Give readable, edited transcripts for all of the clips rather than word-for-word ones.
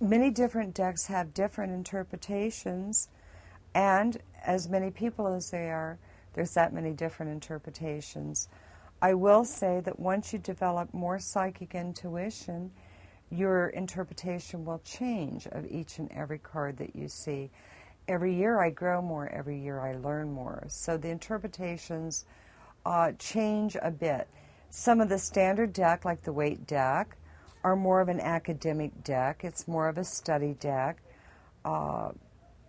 Many different decks have different interpretations, and as many people as they are, there's that many different interpretations. I will say that once you develop more psychic intuition, your interpretation will change of each and every card that you see. Every year I grow more, every year I learn more. So the interpretations change a bit. Some of the standard deck, like the Waite deck, are more of an academic deck. It's more of a study deck.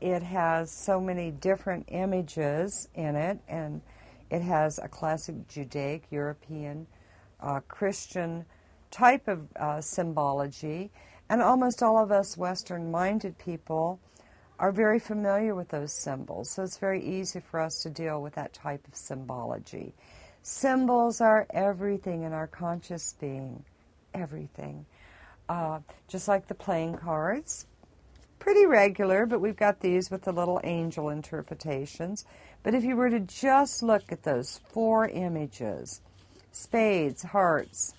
It has so many different images in it, and it has a classic Judaic, European, Christian type of symbology, and almost all of us Western-minded people are very familiar with those symbols, so it's very easy for us to deal with that type of symbology. Symbols are everything in our conscious being, everything. Just like the playing cards, pretty regular, but we've got these with the little angel interpretations. But if you were to just look at those 4 images, spades, hearts,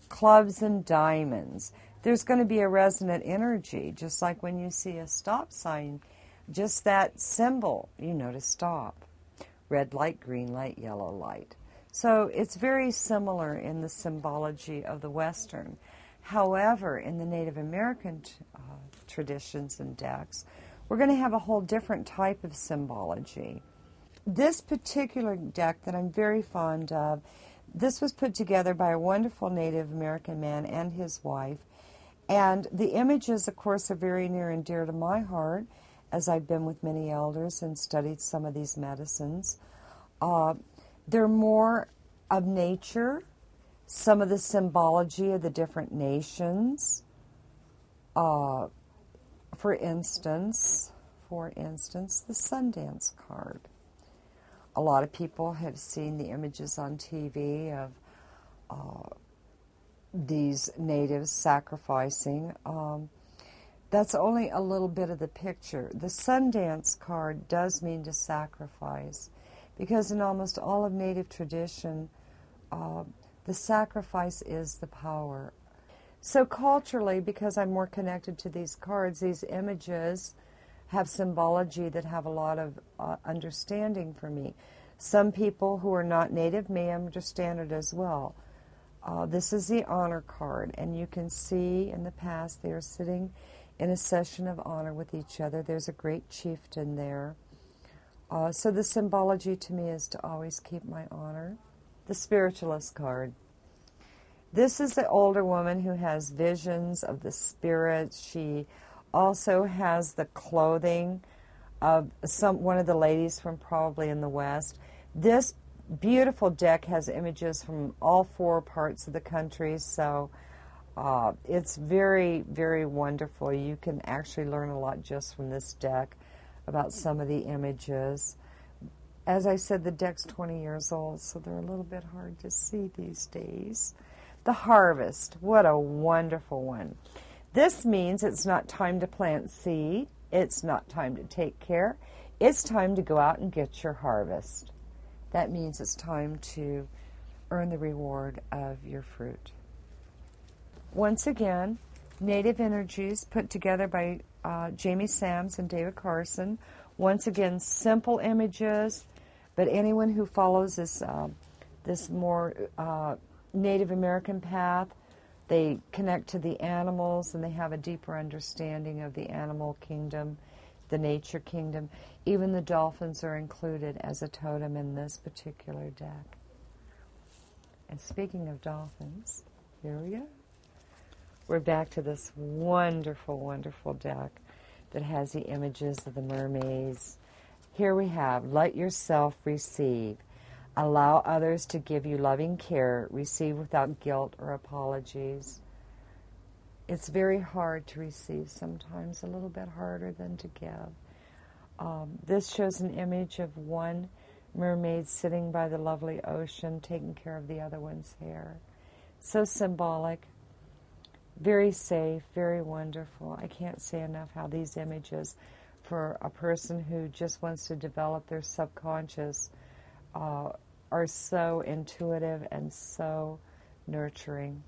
clubs, and diamonds, there's going to be a resonant energy, just like when you see a stop sign, just that symbol, you know to stop. Red light, green light, yellow light. So it's very similar in the symbology of the Western. However, in the Native American traditions and decks, we're going to have a whole different type of symbology. This particular deck that I'm very fond of, this was put together by a wonderful Native American man and his wife. And the images, of course, are very near and dear to my heart, as I've been with many elders and studied some of these medicines. They're more of nature, some of the symbology of the different nations. For instance, the Sundance card. A lot of people have seen the images on TV of these natives sacrificing. That's only a little bit of the picture. The Sundance card does mean to sacrifice, because in almost all of Native tradition, the sacrifice is the power. So culturally, because I'm more connected to these cards, these images have symbology that have a lot of understanding for me. Some people who are not Native may understand it as well. This is the honor card, and you can see in the past they are sitting in a session of honor with each other. There's a great chieftain there. So the symbology to me is to always keep my honor. The Spiritualist card. This is the older woman who has visions of the spirits. She also has the clothing of one of the ladies from probably in the West. This beautiful deck has images from all 4 parts of the country, so it's very, very wonderful. You can actually learn a lot just from this deck about some of the images. As I said, the deck's 20 years old, so they're a little bit hard to see these days. The Harvest, what a wonderful one. This means it's not time to plant seed. It's not time to take care. It's time to go out and get your harvest. That means it's time to earn the reward of your fruit. Once again, Native Energies put together by Jamie Sams and David Carson. Once again, simple images, but anyone who follows this more Native American path, they connect to the animals and they have a deeper understanding of the animal kingdom, the nature kingdom. Even the dolphins are included as a totem in this particular deck. And speaking of dolphins, here we go. We're back to this wonderful, wonderful deck that has the images of the mermaids. Here we have, let yourself receive. Allow others to give you loving care. Receive without guilt or apologies. It's very hard to receive sometimes, a little bit harder than to give. This shows an image of one mermaid sitting by the lovely ocean, taking care of the other one's hair. So symbolic, very safe, very wonderful. I can't say enough how these images, for a person who just wants to develop their subconscious, are so intuitive and so nurturing.